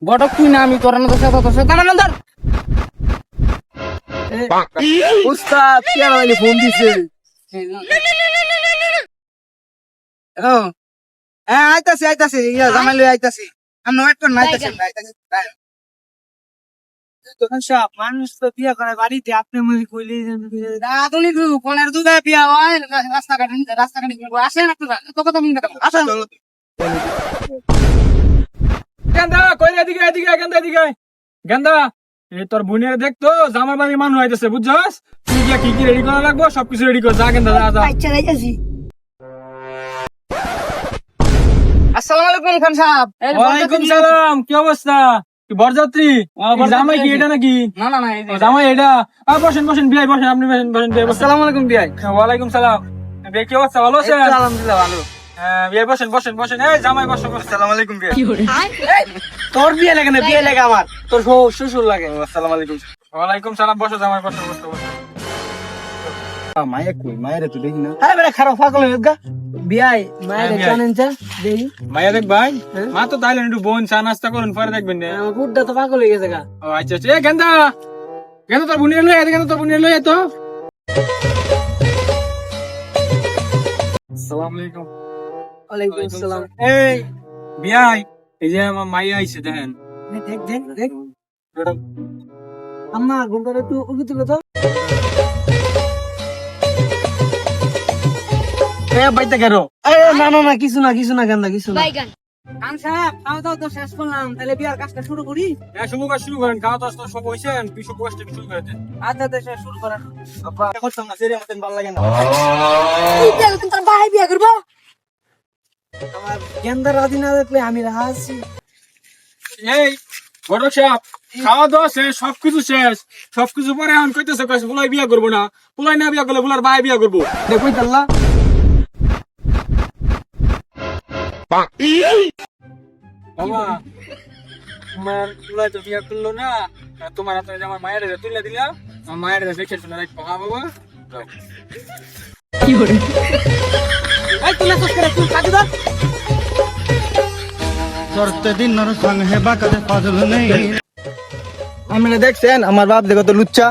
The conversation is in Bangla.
বটক তুই না আমি তোর না দোষ তার ধর উস্তাদ কেরা লাগি ফোন দিছে ও হ্যাঁ আইতাছি ইয়া জামাই লই আইতাছি আমি ওয়েট কর আইতাছি তখন সব মানুষ তো বিয়ে করে বাড়িতে আপনি মনে কইলে আধুনিক কোনের দুধে বিয়া হয় রাস্তাঘাটে আসেন আপনারা তো কথা বলি না আসেন গেন্দা কই এদিকে গেন্দা গেন্দা এই তোর বোনের দেখতো জামার বাড়ি মানুষ আইতাছে বুঝছস তুই গিয়া কি রেডি করা লাগবো সবকিছু রেডি কর যা গেন্দা যা আচ্ছা আইতাছি আসসালামু আলাইকুম খান সাহেব ওয়ালাইকুম সালাম কি অবস্থা কি বরযাত্রী জামাই কি এটা নাকি না জামাই এটা বসেন বিয়াই বসেন আপনি বসেন বিয়াই বসেন আসসালামু আলাইকুম বিয়াই ওয়ালাইকুম সালাম বিয়াই কি অবস্থা ভালো আছেন আলহামদুলিল্লাহ ভালো বিয়াই বসেন এই জামাই বসো আসসালামু আলাইকুম বিয়াই তোর বিয়ে লাগে না বিয়ে লাগে আমার তোর শ্বশুর লাগে আসসালামু আলাইকুম ওয়ালাইকুম সালাম বসো জামাই বসো মায়া কই মায়ের তো দেখি না আরে বেটা খারাপ পাগল হয়ে গা বিয়াই মায়ের জানেন চা দেখি মাইয়া দেখ ভাই মা তো তাইলে একটু বোন চা নাস্তা করুন পরে দেখবেন না গুড্ডা তো পাগল হয়ে গেছে গা ও আচ্ছা এ গেন্দা তোর বোনের লই আয় তো আসসালামু আলাইকুম ওয়ালাইকুম আসসালাম এই বিয়াই এই যে আমার মাইয়া আইছে দেখেন দেখ আম্মা গুন্ডারে একটু উগিতে কথা বাইতে কেন না কিছু না গান্দা কিছু না বাইগান খান সাহেব খাওয়া দাওয়া তো শেষ করলাম তাহলে বিয়ার কাজটা শুরু করি হ্যাঁ শুরু করেন খাওয়া দাওয়া তো সব হয়েছেন তুই সব কাজটা শুরু করে দেন আচ্ছা দেশে শুরু করেন করতাম না সেরে মতন ভালো লাগে না তোর ভাই বিয়া করবো আমার গেন্দার রাজি না দেখলে আমি রাহা আছি এই বড় সাহেব খাওয়া দাওয়া শেষ সবকিছু পরে এখন কইতেছে পুলাই বিয়া করবো না পুলাই না বিয়া করলে পুলার ভাই বিয়া করবো দেখুই তাল্লা বাবা তোমার পুলাই তো বিয়া করলো না তোমার হাতে আমার মায়ের তুলে দিলাম আমার মায়ের দেখে শুনে রাখবো হ্যাঁ বাবা এই তুই না করে তুই কাজে ধর করতে দিন সঙ্গ হেবা কাজে ফজল নেই আমি দেখছেন আমার বাপ দেখো তো লুচ্চা